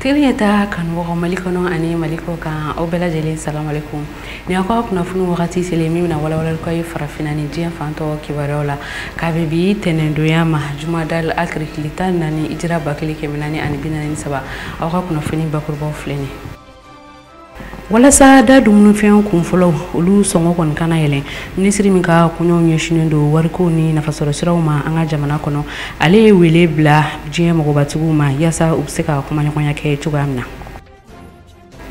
Tiriyata kan wo malikono ani maliko kan o bela jeli salam alaikum ni akwa kuna funu wakati selemi na wala ko farafina ni dia fanto kibarola kabebi tenendo yama jumadal akrikilita nani ijira bakili keminani ani binani saba akwa kuna funi bakurba fleni wala sa da dumunu fen kun folo ulu songo kon kana yele ministri min ka kunyo nyeshine do warko ni na fasoro sirawma anga jamana kono ale wele bla je mo batuguma yasa ubseka kuma nyonya ke tugamna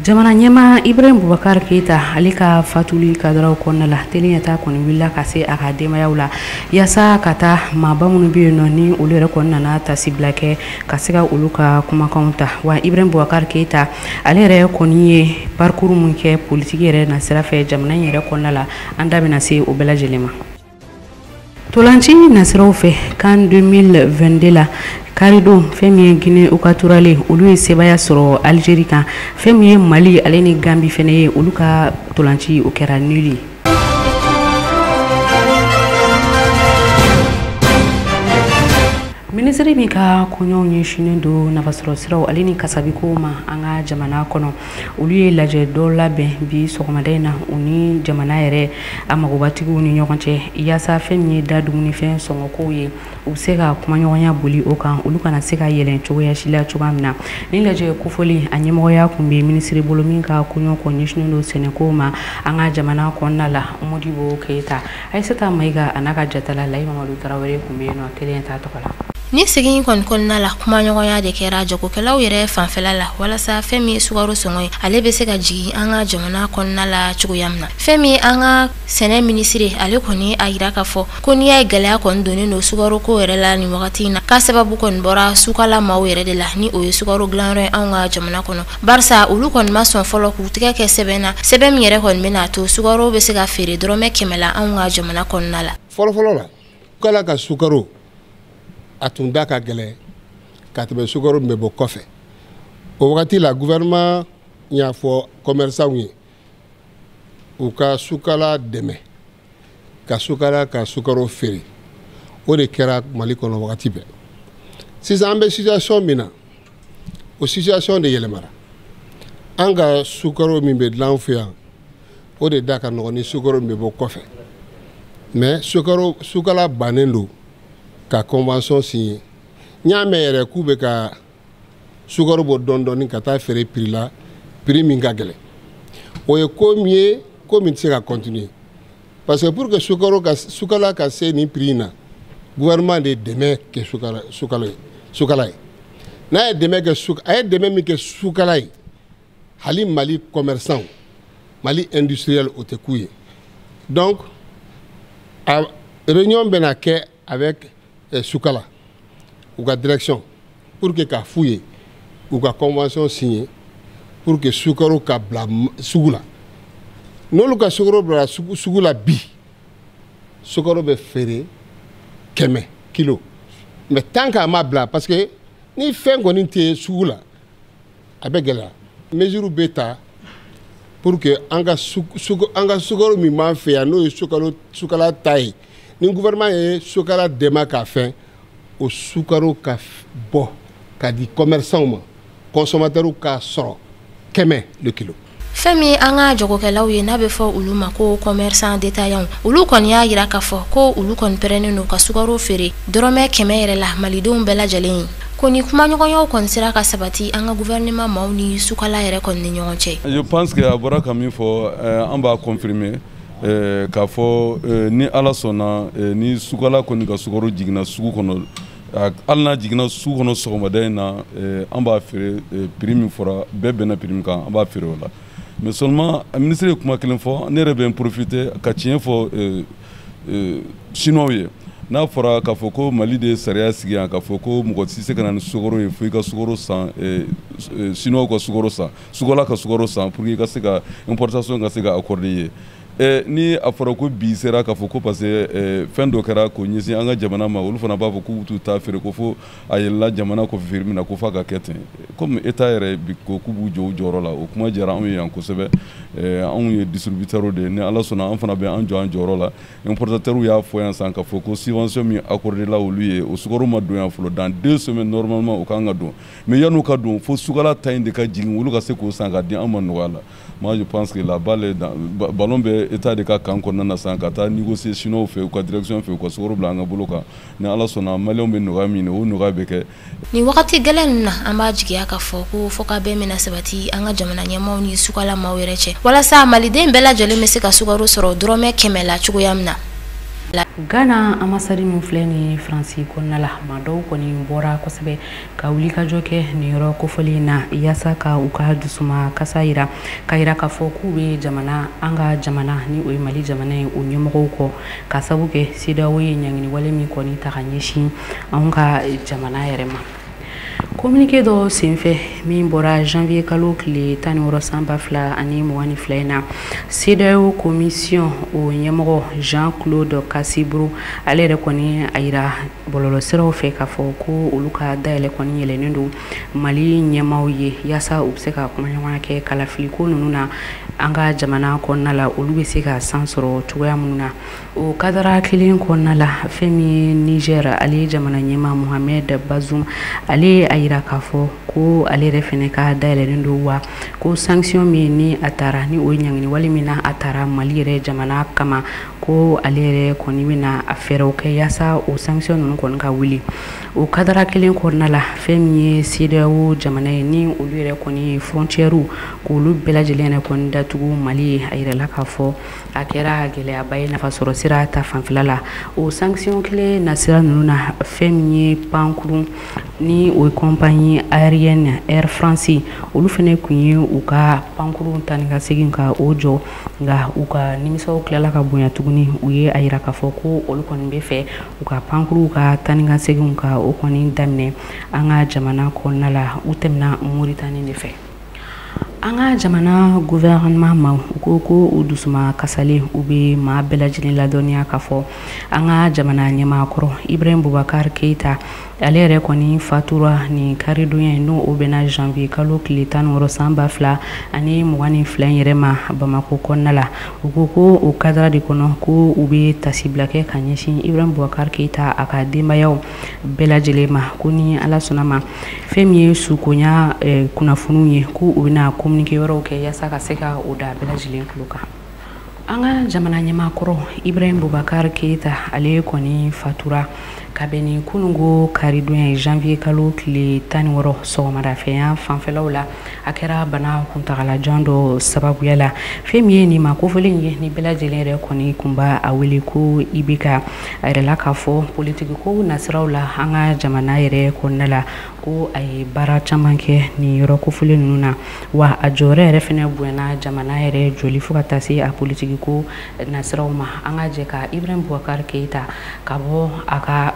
jamana nyema Ibrahim Boubacar Keita alika fatuli kadra ko na la teliyata kon willa kase akadema yaula yasa kata mabamunu bi no ni ulere kon na ta siblake kasega uluka kuma kaunta wa Ibrahim Boubacar Keita alere koniye parcours mun ke politique yere na serafe jamana yere kon la anda bina se obela jelema tolanci nasrofe kan 2022 la Karido femi Guinée ukaturale ulu sebaya soro Algérie kan femi Mali aleni Gambie feneye uluka tolanci ukera nuli Ministri mika kunyo nyeshine do na basoro siraw alini kasabiko ma anga jamana kono uliye laje dola be bi sokomadena uni jamana yere amagobatigu ni nyokonche yasa femye dadumuni fen songoko ye useka kuma nyonya buli okan uluka na seka yelen choya shila chubamna ni laje kufoli anyemo ya kumbe ministri bolominka kunyo ko nyeshine do seneko ma anga jamana konna la umodibo Keita aisata maiga anaka jatala lai Mamadou Traoré kumbe no tele ta tokola ni segin kon na la kuma nyoya de kera joko kelaw yere fanfela la wala sa femi sugaro songoy ale be se gaji anga jamana kon na la chuguyamna femi anga sene ministre ale koni ayira ka fo koni ay gala kon doni no sugaro ko yere la ni wakati na ka sababu kon bora sukala maw yere de la ni o sugaro glanre anga jamana kono barsa ulu kon mason folo ku tika ke sebem yere kon mena to sugaro be se ga fere drome kemela anga jamana kon na la folo la kala ka sukaro atunda ka gele katbe sukaro mbebo kofe o wakati la gouvernement nya fo commerçant wi o ka sukala deme ka sukaro feri o de kera Mali kono wakati be si zambe situation mina o situation de yelemara anga sukaro mimbe lanfia o de daka no ni sukaro mbebo kofe mais sukala banendo ka convention signé nyame yere kube ka sugaro bo dondoni kata fere prix la prix mingagele o ye comme se ka continuer parce que pour que sukala ka se ni prix na gouvernement de demain que sukala na e demain que sukala demain mi que sukala hali Mali commerçant Mali industriel otekouye donc a réunion benake avec Soukala ou la direction pour que ka fouille ou ka convention signée pour que Soukaro ka bla Sougula non le ka Soukaro bla Sougula bi Soukaro be ferré keme kilo mais tant qu'à ma bla parce que ni fin qu'on te Sougula avec la mesure bêta pour que anga Soukaro mi man fait no Soukala taille ni gouvernement est sukara dema ka fin au sukaro ka bo ka di commerçant consommateur ka soro keme le kilo femi anga jogo kelaw ye na be fo uluma ko commerçant détaillant ulu kon ya yira ka fo ko ulu kon perene no ka sukaro fere dorome keme yere la malidon bela jalen koni kuma nyoyo kon sira ka sabati anga gouvernement mauni sukala yere kon ni nyonche je pense que abora kami fo on va confirmer k'a fɔ ni ala sɔnna ni sukala kɔni ka sukaro jigina sugu kɔnɔ hali n'a jigina sugu kɔnɔ sɔgɔmada in na an b'a feere prix min fɔra bɛɛ bɛnna prix min kan an b'a feere o la mais seulement ministre ye kuma kelen fɔ ne yɛrɛ bɛ n profiter ka tiɲɛ fɔ chinois ye n'a fɔra k'a fɔ ko Mali de sariya sigi yan k'a fɔ ko mɔgɔ si se ka na ni sukaro ye fo i ka sukaro san chinois ka sukaro san sukala ka sukaro san pour que i ka se ka importation ka se ka accorder ye ni a fɔra ko bi sera k'a fɔ ko parce que fɛn dɔ kɛra k'o ɲɛsin an ka jamana ma olu fana b'a fɔ k'u t'u ta feere ko fo a yɛlɛla jamana kɔfɛ feere min na ko f'a ka kɛ ten comme état yɛrɛ bi ko k'u b'u jɔ u jɔyɔrɔ la o kuma diyara anw ye yan kosɛbɛ anw ye distributeur de ye ni ala sɔnna an fana bɛ an jɔ an jɔyɔrɔ la importateur y'a fɔ yan san k'a fɔ ko subvention min accordé la olu ye o sukaro ma don yan fɔlɔ dans 2 semaines normalement o kan ka don mais yan'u ka don fo sukala ta in de ka jigin olu ka se k'o san ka di an ma nɔgɔya la moi je pense que la balle ballon bɛ état de ka kan kɔnɔna na san ka taa négocier chinois fɛ u ka direction fɛ u ka sukaro bila an ka bolo kan ni ala sɔnna maliyɛnw bɛ nɔgɔya min o nɔgɔya bɛ kɛ ni wagati gɛlɛn na an b'a jigiya k'a fɔ ko fo ka bɛn mina sabati an ka jamana ɲɛmaaw ni sukalamaw yɛrɛ cɛ walasa maliden bɛɛ lajɛlen bɛ se ka sukaro sɔrɔ dɔrɔmɛ 100 la cogoya min na Ghana amasari min filɛ ni Faransi kɔnɔna la maa dɔw kɔni bɔra kosɛbɛ ka wuli ka jɔ kɛ nin yɔrɔ kofɔli na yaasa ka u ka dusuma kasa yira ka yira k'a fɔ k'u bɛ jamana an ka jamana ni o ye Mali jamana ye o ɲɛmɔgɔw kɔ ka sabu kɛ CEDEAO ye ɲangini wale min kɔni ta ka ɲɛsin anw ka jamana yɛrɛ ma. Communiqué dɔ senfɛ min bɔra janvier kalo tile 16 san 2022 in na CEDEAO commission o ɲɛmɔgɔ Jean-Claude Cassiburu ale yɛrɛ kɔni a yira bɔlɔlɔsiraw fɛ k'a fɔ ko olu ka dayɛlɛ kɔni yɛlɛnen don Mali ɲɛmaaw ye yaasa u bɛ se ka kumaɲɔgɔnya kɛ kalafiliko ninnu na an ka jamana kɔnɔna la olu bɛ se ka san sɔrɔ cogoya minnu na o kadara kelen kɔnɔna la fɛn min ye Niger ale jamana ɲɛmaa Mohamed Bazoum ale a yira k'a fɔ ko ale yɛrɛ fɛnɛ ka dayɛlɛlen don wa ko sanction min ni a taara ni o ye ɲangini wale min na a taara Mali yɛrɛ jamana kama ko ale yɛrɛ kɔni bɛna a fɛɛrɛw kɛ yaasa o sanction ninnu kɔni ka wuli o kadara kelen kɔnɔna la fɛn min ye CEDEAO jamana ye ni olu yɛrɛ kɔni ye frontière k'olu bɛɛ lajɛlen yɛrɛ kɔni datugu Mali ye a yirala k'a fɔ a kɛra gɛlɛyaba ye nafasɔrɔ sira ta fanfɛla la o sanction kelen nasira ninnu na fɛn min ye pankuru ni o ye compagnie aérienne Air France olu fɛnɛ kun ye u ka pankuru tani ka segin ka o jɔ nka u ka nimisaw tilala ka bonya tuguni u ye a yira k'a fɔ ko olu kɔni bɛ fɛ u ka pankuru ka tani ka segin ka o kɔni daminɛ an ka jamana kɔnɔna la u tɛmɛna Moritani de fɛ. An ka jamana gouvernement ma u ko ko u dusuma kasalen u bɛ maa bɛɛ lajɛlen ladɔnniya k'a fɔ an ka jamana ɲɛmaakɔrɔ Ibrahim Boubacar Keita ale yɛrɛ kɔni fatura ni karidonya n'o o bɛna janvier kalo tile 16 san 2022 yɛrɛ ma Bamako kɔnɔna la u ko ko o kadara de kɔnɔ ko u bɛ tasibila kɛ ka ɲɛsin Ibrahim Boubacar Keita a ka denbayaw bɛɛ lajɛlen ma ko ni ala sɔnna ma fɛn min ye sukonya kunnafoniw ye ko u bɛna communiqué wɛrɛw kɛ yaasa ka se ka o da bɛɛ lajɛlen tulo kan. An ka jamana ɲɛmaakɔrɔ Ibrahim Boubacar Keita ale kɔni fatura kabini kunungo karidonya ye janvier kalo tile 16 sɔgɔmadafɛya fanfɛlaw la a kɛra bana kuntagalajan dɔ sababuya la fɛn min ye nin ma kofɔlen ye ni bɛɛ lajɛlen yɛrɛ kɔni kun b'a a wele ko IBK a yɛrɛla k'a fɔ politiki ko nasiraw la an ka jamana yɛrɛ kɔnɔna la ko a ye baara caman kɛ nin yɔrɔ kofɔlen ninnu na wa a jɔyɔrɔ yɛrɛ fɛnɛ bonyana jamana yɛrɛ joli fo ka taa se a politiki ko nasiraw ma an ka jɛ ka Ibrahim Boubacar Keita ka bɔ a ka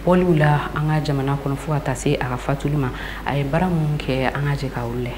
bɔliw la an ka jamana kɔnɔ fo ka taa se a ka fatuli ma a ye baara mun kɛ an ka jɛ ka o lajɛ.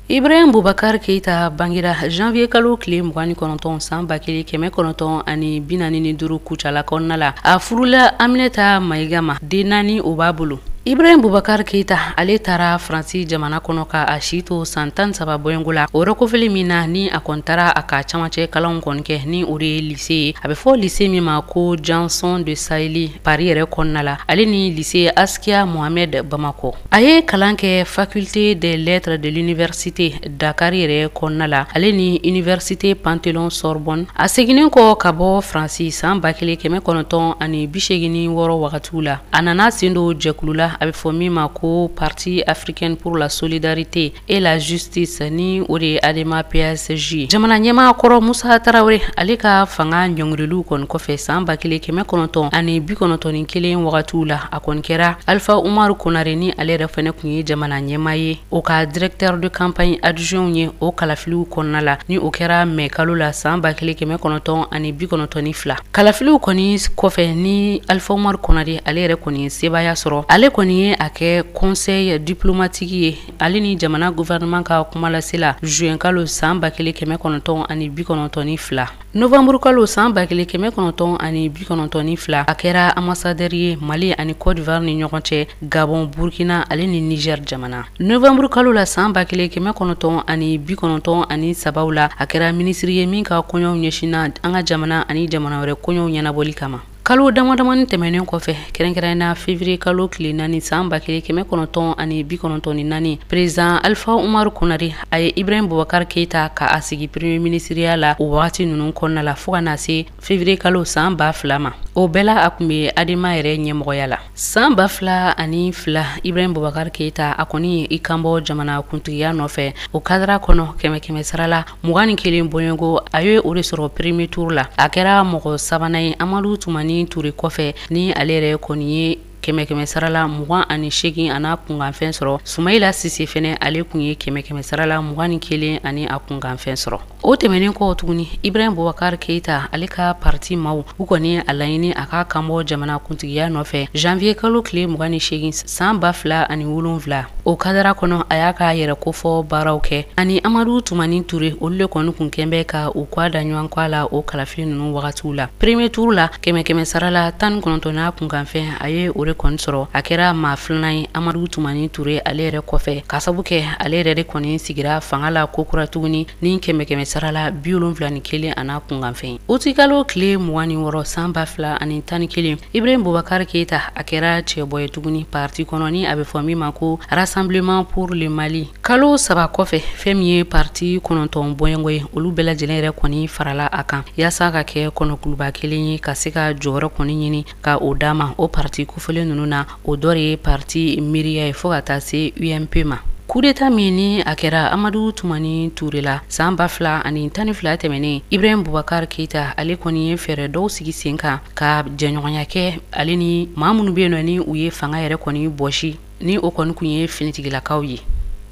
Ibrahim Boubacar Keita bangera janvier kalo tile 29 san 1945 kucala kɔnɔna la a furula Aminata Mayiga ma den 4 o b'a bolo. Ibrahim Boubacar Keita ale taara Faransi jamana kɔnɔ ka a si to san 13 bɔyɔngo la o rɔkofili min na ni a kɔni taara a ka camancɛ kalanw kɔni kɛ ni o de ye lycée ye a bɛ fɔ lycée min ma ko Janson de Saheli Paris yɛrɛ kɔnɔna la ale ni lycée Askia Mohamed Bamako a ye kalan kɛ faculté des lettres de l'université Dakar yɛrɛ kɔnɔna la ale ni université Pantelon Sorbonne a seginen kɔ ka bɔ Faransi san 1986 wagatiw la a nana sen do jɛkulu la a bɛ fɔ min ma ko Parti africain pour la solidarité et la justice ni o de ye ADEMA PSG jamana ɲɛmaakɔrɔ Musa Tarawele ale ka fanga ɲɔngiriliw kɔni kɔfɛ san 1991 wagatiw la a kɔni kɛra Alpha Umaru Konare ni ale yɛrɛ fɛnɛ kun ye jamana ɲɛmaa ye o ka directeur de campagne adjoint ye o kalafiliw kɔnɔna la ni o kɛra mai kalo la san 1992 kalafiliw kɔni kɔfɛ ni Alpha Umaru Konare ale yɛrɛ kɔni sebaya sɔrɔ ale kɔni kɔni ye a kɛ conseil diplomatique ye ale ni jamana gouvernement ka kumalasela juin kalo san 1992 novembre kalo san 1992 a kɛra ambassadeur ye Mali ani Côte d'Ivoire ni ɲɔgɔn cɛ Gabon, Burkina ale ni Niger jamana. Novembre kalo la san 1993 la a kɛra ministre ye min ka kɔɲɔw ɲɛsina an ka jamana ani jamana wɛrɛ kɔɲɔw ɲɛnabɔli kama. Kalo damadamani tɛmɛnen kɔfɛ kɛrɛnkɛrɛnna février kalo tile 4 san 1994 président Alpha Umaru Konare a ye Ibrahim Boubacar Keita ka a sigi premier ministeriya la o wagati ninnu kɔnɔna la fo ka na se février kalo san 2000 ma. O bɛɛ la a kun bɛ Adema yɛrɛ ɲɛmɔgɔya la. San 2002 Ibrahim Boubacar Keita a kɔni ye i kanbɔ jamana kuntigiya nɔfɛ o kadara kɔnɔ kɛmɛ sara la 21 bɔɲɔngo a ye o de sɔrɔ premier tour la. A kɛra mɔgɔ sabanan ye Amadu Tumani Touré kɔfɛ ni ale yɛrɛ kɔni ye kɛmɛ sara la 28 ana kunganfɛn sɔrɔ. Sumaila Sise fɛnɛ ale kun ye kɛmɛ sara la 21 ani a kunganfɛn sɔrɔ. O tɛmɛnen kɔ tuguni Ibrahim Boubacar Keita ale ka parti maw u kɔni a laɲini a ka kanbɔ jamana kuntigiya nɔfɛ janvier kalo tile 28 san 2007 o kadara kɔnɔ a y'a ka yɛrɛ kofɔ baaraw kɛ ani Amadu Tumani Touré olu de kɔni kun kɛnbɛ ka u kwa da ɲɔgɔn kɔ la o kalafili ninnu wagatiw la. Premier tour la kɛmɛ sara la 19 n'a kunganfɛn a ye o de kɔni sɔrɔ. A kɛra maa filanan ye Amadu Tumani Touré ale yɛrɛ kɔfɛ ka sabu kɛ ale yɛrɛ de kɔni sigira fanga la kokura tuguni ni kɛmɛ sara la 71 ana kunganfɛn. O ti kalo tile 26 san 2011 Ibrahim Boubacar Keita a kɛra cɛbɔ ye tuguni parti kɔnɔ ni a bɛ fɔ min ma ko Rassemblement pour le Mali. Kalo 3 kɔfɛ fɛn min ye parti 9 bɔɲɔngo ye olu bɛɛ lajɛlen yɛrɛ kɔni farala a kan yaasa ka kɛ kɔnɔkuluba kelen ye ka se ka jɔyɔrɔ kɔni ɲini ka o d'a ma o parti kofɔlen ninnu na o dɔ de ye parti miiriya ye fo ka taa se UMP ma. Coup d'état min ni a kɛra Amadu Tumani Touré la san 2012 tɛmɛnen Ibrahim Boubacar Keita ale kɔni ye fɛɛrɛ dɔw sigi sen kan ka jɛɲɔgɔnya kɛ ale ni maa minnu bɛ yen nɔ ni u ye fanga yɛrɛ kɔni bɔsi ni o kɔni kun ye finitigilakaw ye.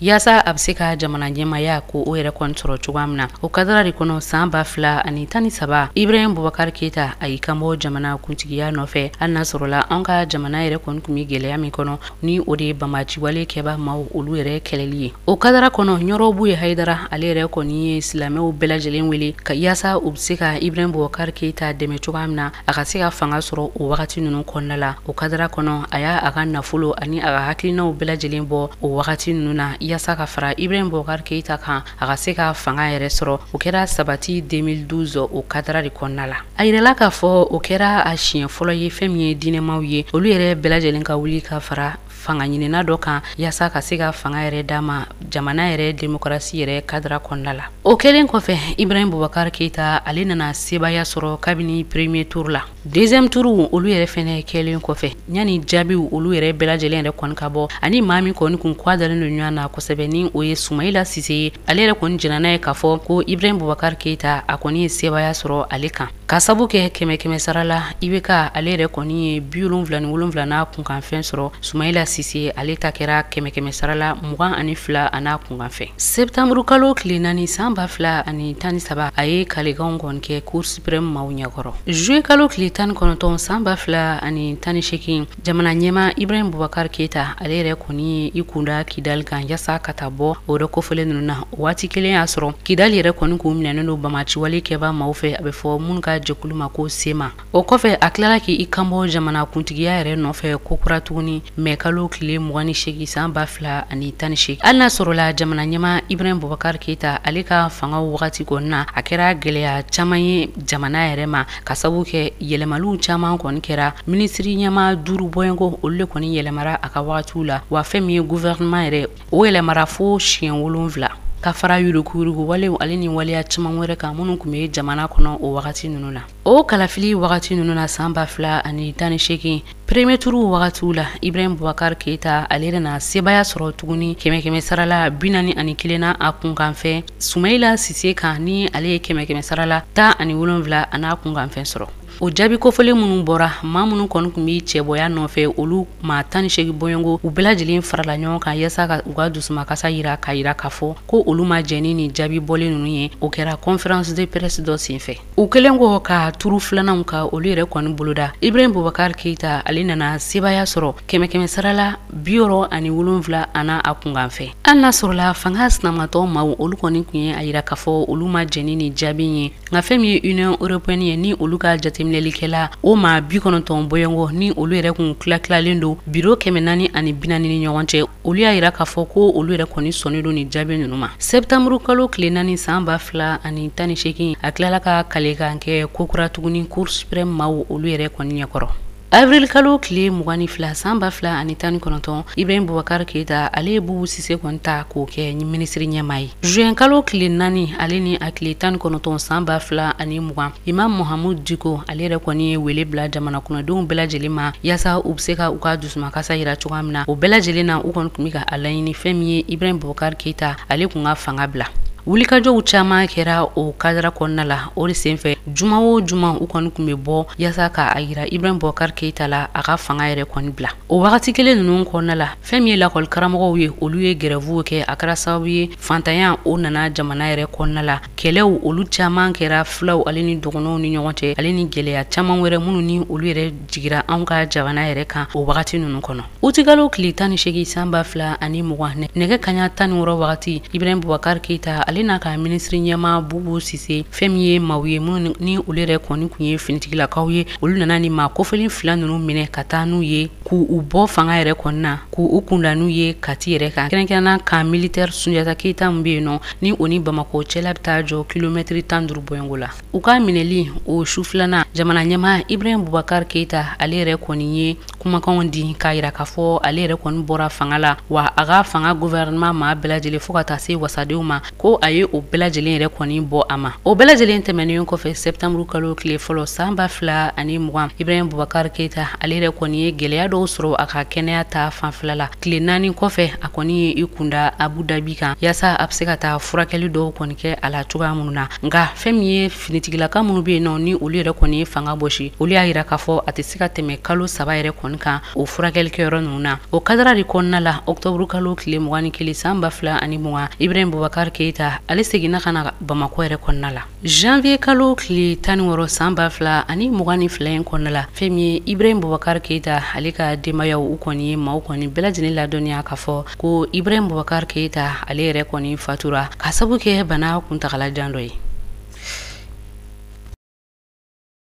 Yaasa a bɛ se ka jamana ɲɛmaya ko o yɛrɛ kɔni sɔrɔ cogoya min na o kadara de kɔnɔ san 2013 Ibrahim Boubacar Keita a y'i kanbɔ jamana kuntigiya nɔfɛ hali n'a sɔrɔla an ka jamana yɛrɛ kɔni kun bɛ gɛlɛya min kɔnɔ ni o de ye bamaciwale kɛba maaw olu yɛrɛ kɛlɛli ye. O kadara kɔnɔ Ɲɔrɔbu ye Hayidara ale yɛrɛ kɔni ye silamɛw bɛɛ lajɛlen wele ka yaasa u bɛ se ka Ibrahim Boubacar Keita dɛmɛ cogoya min na a ka se ka fanga sɔrɔ o wagati ninnu kɔnɔna la. O kadara kɔnɔ a y'a ka nafolo ani a ka hakilinaw bɛɛ lajɛlen bɔ o wagati ninnu na yaasa ka fara Ibrahim Boubacar Keita kan a ka se ka fanga yɛrɛ sɔrɔ. O kɛra sabati 2012 o kadara de kɔnɔna la. A yirala k'a fɔ o kɛra a siɲɛ fɔlɔ ye fɛn min ye diinɛmaw ye olu yɛrɛ bɛɛ lajɛlen ka wuli ka fara fanga ɲinina dɔ kan yaasa ka se ka fanga yɛrɛ d'a ma jamana yɛrɛ démocratie yɛrɛ kadara kɔnɔna la. O kɛlen kɔfɛ Ibrahim Boubacar Keita ale nana sebaya sɔrɔ kabini premier tour la. Deuxième tour olu yɛrɛ fɛnɛ kɛlen kɔfɛ ɲani jaabiw olu yɛrɛ bɛɛ lajɛlen yɛrɛ kɔni ka bɔ ani maa min kɔni kun kwadalen don ɲɔgɔn na kosɛbɛ ni o ye Sumaila Sise ye ale yɛrɛ kɔni jɛnna n'a ye k'a fɔ ko Ibrahim Boubacar Keita a kɔni ye sebaya sɔrɔ ale kan ka sabu kɛ kɛmɛ sara la IBK ale yɛrɛ kɔni ye 77 n'a kunkanfɛn sɔrɔ. Sumaila Sise ale ta kɛra kɛmɛ sara la 22 ana kunkanfɛn. Septembre kalo tile 4 san 2013 a ye kalekanw kɔni kɛ Cour suprême maaw ɲɛkɔrɔ. Juillet kalo tile 19 san 2018 jamana ɲɛma Ibrahim Boubacar Keita ale yɛrɛ kɔni ye i kunda Kidal kan yaasa ka taa bɔ o de kofɔlen ninnu na. Waati kelen y'a sɔrɔ Kidal yɛrɛ kɔni k'u minɛnen don bamaciwale kɛba maaw fɛ a bɛ fɔ minnu ka jɛkulu ma ko SEMA. O kɔfɛ a tilala k'i kanbɔ jamana kuntigiya yɛrɛ nɔfɛ kokura tuguni mai kalo tile 28 san 2018 hali n'a sɔrɔla jamana ɲɛma Ibrahim Boubacar Keita ale ka fanga wagati kɔni na a kɛra gɛlɛya caman ye jamana yɛrɛ ma ka sabu kɛ yɛlɛmaliw caman kɔni kɛra ministri ɲɛma 5 bɔɲɔngo olu de kɔni yɛlɛmara a ka wagatiw la wa fɛn min ye gouvernement yɛrɛ o yɛlɛmara fo siɲɛ 7 ka fara yuruguyurugu walew ale ni waleya caman wɛrɛ kan minnu kun bɛ jamana kɔnɔ o wagati ninnu na. O kalafili wagati ninnu na san 2018 premier tour wagatiw la Ibrahim Boubacar Keita ale na sebaya sɔrɔ tuguni kɛmɛ sara la 41 na a kunkanfɛn Sumaila Sise kan ni ale ye kɛmɛ sara la 17 ana kunkanfɛn sɔrɔ. o jaabi kofɔlen minnu bɔra maa minnu kɔni kun bɛ cɛbɔya nɔfɛ olu maa 18 bɔɲɔgɔnko u bɛɛ lajɛlen farala ɲɔgɔn kan yasa ka u ka dusumakasa yira k'a fɔ ko olu ma jɛni ni jaabi bɔlen ninnu ye o kɛra conférence de presse dɔ senfɛ u kɛlen kɔ ka turu filananw ka olu yɛrɛ kɔni boloda Ibrahim Boubacar Keita ale nana sebaya sɔrɔ 100 sarala 67 ana a kunkan fɛ hali n'a sɔrɔla fanga sinamatɔ maaw olu kɔni kun ye a yira k'a fɔ olu ma jɛni ni jaabi ye nka fɛn min ye Union Européenne ye ni olu ka jateminɛlikɛla o maa 90 bɔɲɔgɔnko ni olu yɛrɛ kun tilalen don biro 440 ni ɲɔgɔn cɛ olu y'a yira k'a fɔ ko olu yɛrɛ kɔni sɔnnen don ni jaabi ninnu ma septembre kalo tile 4 san 2018 a tilala ka kalekan kɛ kokura tuguni Cour suprême maaw olu yɛrɛ kɔni ɲɛkɔrɔ avril kalo tile 22 san 2019 Ibrahim Boubacar Keita ale ye Bubu Sise kɔni ta k'o kɛ minisiri ɲɛmaa ye juin kalo tile 4 ale ni a tile 19 san 2020 Imam Mohamud Diko ale yɛrɛ kɔni ye wele bila jamana kɔnɔdenw bɛɛ lajɛlen ma yasa u bɛ se ka u ka dusumakasa yira cogoya min na o bɛɛ lajɛlen na u kɔni tun bɛ ka a laɲini fɛn min ye Ibrahim Boubacar Keita ale kun ka fanga bila wulikajɔw caman kɛra o kadara kɔnɔna la o de senfɛ juma o juma u kɔni kun bɛ bɔ yasa k'a yira Ibrahim Boubacar Keita la a ka fanga yɛrɛ kɔni bila o wagati kelen ninnu kɔnɔna la fɛn min ye lakɔli karamɔgɔw ye olu ye grève kɛ a kɛra sababu ye fantanya o nana jamana yɛrɛ kɔnɔna la kɛlɛw olu caman kɛra filaw ale ni dɔgɔnɔw ni ɲɔgɔn cɛ ale ni gɛlɛya caman wɛrɛ minnu ni olu yɛrɛ jigira anw ka jamana yɛrɛ kan o wagati ninnu kɔnɔ utikalo tile 18 san 2020 nɛgɛ kaɲa 16 wagati Ibrahim Boubacar Keita ale n'a ka ministre ɲɛma Bubu Sise fɛn min ye maaw ye minnu ni olu yɛrɛ kɔni kun ye finitigilakaw ye olu nana ni maa kofɔlen 2 ninnu minɛ ka taa n'u ye k'u bɔ fanga yɛrɛ kɔni na k'u kunda n'u ye kati yɛrɛ kan kɛrɛnkɛrɛnna ka militaire Sunjata Keita min bɛ yen nɔ ni o ni Bamako cɛla bɛ taa jɔ kilomètre 15 bɔɲɔnko la u ka minɛli o su filanan jamana ɲɛma Ibrahim Boubacar Keita ale yɛrɛ kɔni ye kumakanw di k'a yira k'a fɔ ale yɛrɛ kɔni bɔra fanga la wa a ka fanga gouvernement maa bɛɛ lajɛlen fo ka taa se wasadenw ma ko a ye o bɛɛ lajɛlen yɛrɛ kɔni bɔ a ma o bɛɛ lajɛlen tɛmɛnen kɔfɛ septembre kalo tile fɔlɔ san 2020 Ibrahim Boubacar Keita ale yɛrɛ kɔni ye gɛlɛya dɔw sɔrɔ a ka kɛnɛya ta fanfɛla la tile 4 kɔfɛ a kɔni ye i kunda Abu Dhabi kan yasa a bɛ se ka taa furakɛli dɔw kɔni kɛ a la cogoya minnu na nka fɛn min ye finitigilaka minnu bɛ yen nɔ ni olu yɛrɛ kɔni ye fanga bɔsi olu y'a yira k'a fɔ a tɛ se ka tɛmɛ kalo 3 yɛrɛ kɔni kan o furakɛlikɛyɔrɔ ninnu na o kadara de kɔnɔna la octobre kalo tile 21 san 2020 Ibrahim Boubacar Keita ale seginna ka na Bamako yɛrɛ kɔnɔna la janvier kalo tile 16 san 2022 in kɔnɔna la fɛn min ye Ibrahim Boubacar Keita ale ka denbayaw u kɔni ye maaw kɔni bɛɛ lajɛlen ladɔnniya k'a fɔ ko Ibrahim Boubacar Keita ale yɛrɛ kɔni fatura ka sabu kɛ bana kuntagalajan dɔ ye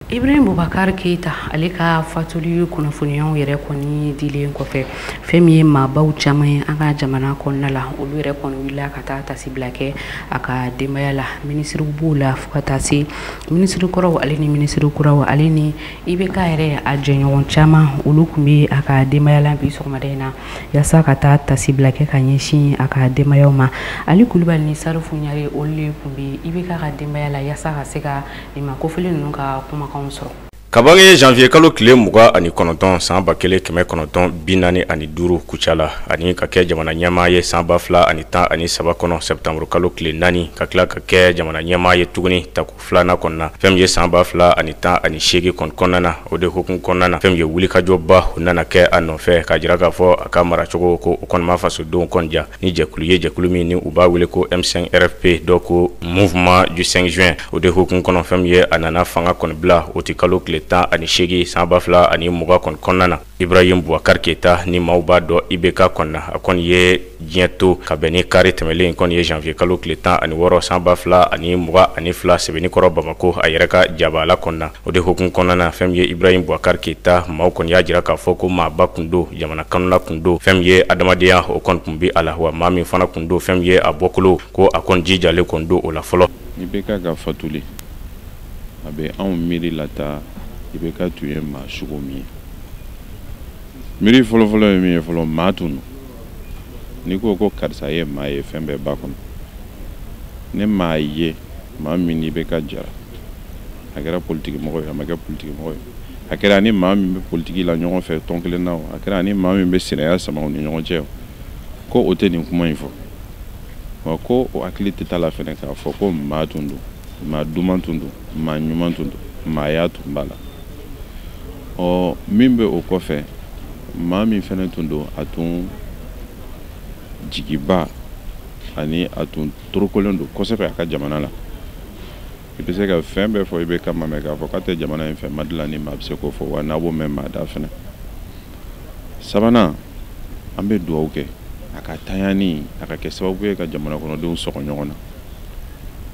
Ibrahim Boubacar Keita ale ka fatuli kunnafoniyaw yɛrɛ kɔni dilen kɔfɛ fɛn min ye maabaw caman ye an ka jamana kɔnɔna la olu yɛrɛ kɔni wulila ka taa tasibila kɛ a ka denbaya la ministre b'u la fo ka taa se ministre kɔrɔw ale ni ministre kuraw ale ni IBK yɛrɛ a jɛɲɔgɔn caman olu kun bɛ a ka denbaya la bi sɔgɔmada in na yasa ka taa tasibila kɛ ka ɲɛsin a ka denbayaw ma Ali Kulibali ni Sarifu Ɲare olu le kun bɛ IBK ka denbaya la yasa ka se ka nin ma kofɔlen ninnu ka kuma Kabange janvier kalo tile 29 san 1945 kucala ani ka kɛ jamana ɲɛmaa ye san 2013 kɔnɔ septembre kalo tile 4 ka tila ka kɛ jamana ɲɛmaa ye tuguni taku filana kɔnɔna fɛn min ye san 2018 kɔnɔna na o de hukumu kɔnɔna na fɛn min ye wulikajɔba o nana kɛ a nɔfɛ ka jira k'a fɔ a ka maracogo ko o kɔni ma fasodenw kɔnja ni jɛkulu ye jɛkulu min ni u b'a wele ko M5 RFP dɔ ko mouvement du 5 juin o de hukumu kɔnɔ fɛn min ye a nana fanga kɔni bila o ti kalo tile 18 san 2020 kɔnɔna na Ibrahim Boubacar Keita ni maaw b'a dɔn IBK kɔnɔna a kɔni ye diɲɛ to ka bɛn ni kari tɛmɛlen kɔni ye janvier kalo tile 16 san 2022 sɛbɛnnikɔrɔ Bamako a yɛrɛ ka jabala kɔnɔna o de hukumu kɔnɔna na fɛn min ye Ibrahim Boubacar Keita maaw kɔni y'a jira k'a fɔ ko maaba kun don jamana kanuna kun don fɛn min ye adamadenya o kɔni kun bɛ a la wa maa min fana kun don fɛn min ye a bɔkolo ko a kɔni jijalen kɔni don o la fɔlɔ IBK ka fatuli a bɛ anw miiri la taa IBK tun ye maa sugu min ye miiri fɔlɔfɔlɔ ye min ye fɔlɔ maa tun don n'i ko ko karisa ye maa ye fɛn bɛɛ b'a kɔnɔ ne maa ye maa min ni IBK jara a kɛra politiki mɔgɔ ye a ma kɛ politiki mɔgɔ ye a kɛra ni maa min bɛ politiki la ɲɔgɔn fɛ tɔn kelen na a kɛra ni maa min bɛ sɛnɛya sama u ni ɲɔgɔn cɛ ko o tɛ nin kuma in fɔ wa ko o hakili tɛ taa la fɛnɛ k'a fɔ ko maa tun don maa duman tun don maa ɲuman tun don maaya tun b'a la min bɛ o kɔfɛ maa min fɛnɛ tun don a tun jigiba ani a tun torokolen don kosɛbɛ a ka jamana la. I bɛ se ka fɛn bɛɛ fɔ i bɛ kama mɛn k'a fɔ k'a tɛ jamana in fɛ ma dilan ni maa bɛ se k'o fɔ wa n'a b'o mɛn maa da fɛnɛ. Sabanan an bɛ dugawu kɛ a ka tanyani a ka kɛ sababu ye ka jamana kɔnɔdenw sɔgɔ ɲɔgɔn na.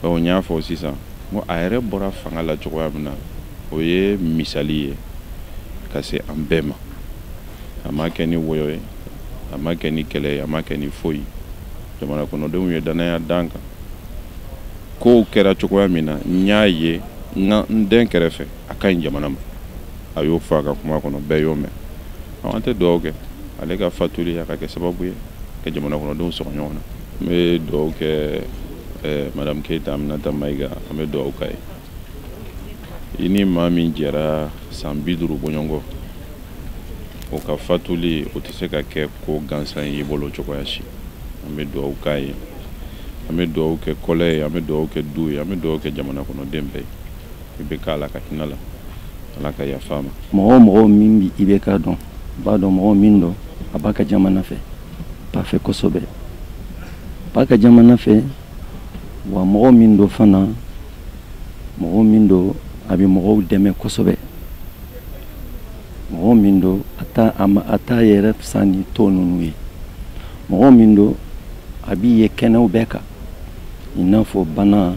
Donc n y'a fɔ sisan n ko a yɛrɛ bɔra fanga la cogoya min na o ye misali ye ka se an bɛɛ ma. A ma kɛ ni wɔyɔ ye, a ma kɛ ni kɛlɛ ye, a ma kɛ ni foyi. Jamana kɔnɔdenw ye danaya d'an kan. Kow kɛra cogoya min na n y'a ye n den kɛrɛfɛ a ka ɲi jamana ma. A y'o fɔ a ka kuma kɔnɔ bɛɛ y'o mɛn. An tɛ dugawu kɛ ale ka fatuli a ka kɛ sababu ye ka jamana kɔnɔdenw sɔgɔ ɲɔgɔn na. N bɛ dugawu kɛ Madame Keita Aminata Mayiga, an bɛ dugawu k'a ye. I ni maa min jɛra san 50 bɔɲɔgɔn o ka fatuli o tɛ se ka kɛ ko gansan y'i bolo cogoya si. An bɛ dugawu k'a ye. An bɛ dugawu kɛ kɔlɛ ye, an bɛ dugawu kɛ du ye, an bɛ dugawu kɛ jamana kɔnɔden bɛɛ ye. I bɛ k'a la ka hinɛ la. Ala ka yafa ma. Mɔgɔ min bi i bɛ k'a dɔn, b'a dɔn mɔgɔ min don a b'a ka jamana fɛ, b'a fɛ kosɛbɛ. B'a ka jamana fɛ wa mɔgɔ min don fana, mɔgɔ min don a bɛ mɔgɔw dɛmɛ kosɛbɛ. Mɔgɔ min don a t'a yɛrɛ fisa ni tɔ ninnu ye. Mɔgɔ min don a b'i ye kɛnɛw bɛɛ kan i n'a fɔ bana,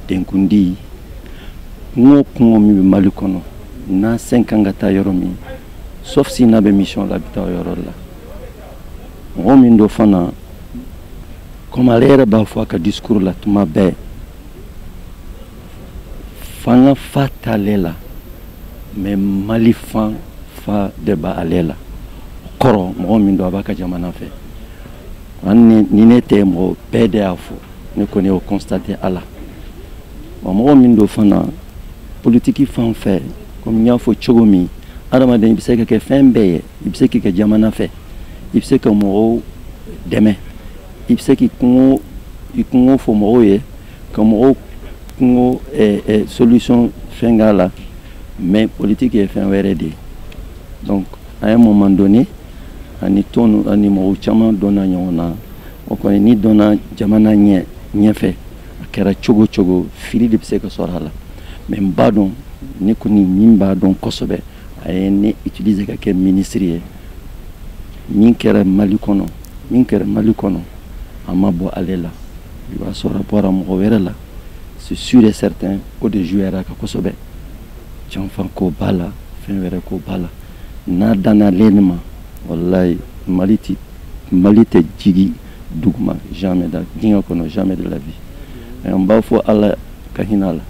denkundi, kungo min bɛ Mali kɔnɔ n'a sen kan ka taa yɔrɔ min sauf si n'a bɛ mission la a bɛ taa o yɔrɔ la. Mɔgɔ min don fana comme ale yɛrɛ b'a fɔ a ka discours la tuma bɛɛ fanga fa t'ale la mais Mali fan fa de b'ale la. Kɔrɔ mɔgɔ min don a b'a ka jamana fɛ. Ni ne tɛ mɔgɔ bɛɛ de y'a fɔ ne kɔni y'o constater a la. Wa mɔgɔ min don fana politiki fan fɛ comme n y'a fɔ cogo min adamaden i bɛ se ka kɛ fɛn bɛɛ ye, i bɛ se k'i ka jamana fɛ, i bɛ se ka mɔgɔw dɛmɛ, i bɛ se k'i kungo fɔ mɔgɔw ye ka mɔgɔw kungo solution fɛn k'a la mais politique ye fɛn wɛrɛ de ye. Donc à un moment donné ani mɔgɔw caman donna ɲɔgɔn na o kɔni ni donna jamana ɲɛfɛ a kɛra cogo cogo fili de bɛ se ka sɔrɔ a la mais n b'a dɔn ne kɔni min b'a dɔn kosɛbɛ a ye ne utiliser ka kɛ ministre ye min kɛra Mali kɔnɔ a ma bɔ ale la i b'a sɔrɔ a bɔra mɔgɔ wɛrɛ la c'est sûr et certain o de jouera ka kosɛbɛ janfan ko b'a la fɛn wɛrɛ ko b'a la n'a danna ale ma wallahi Mali tɛ jigi duguma jamais diɲɛ kɔnɔ jamais de la vie. N b'a fɔ Ala ka hinɛ la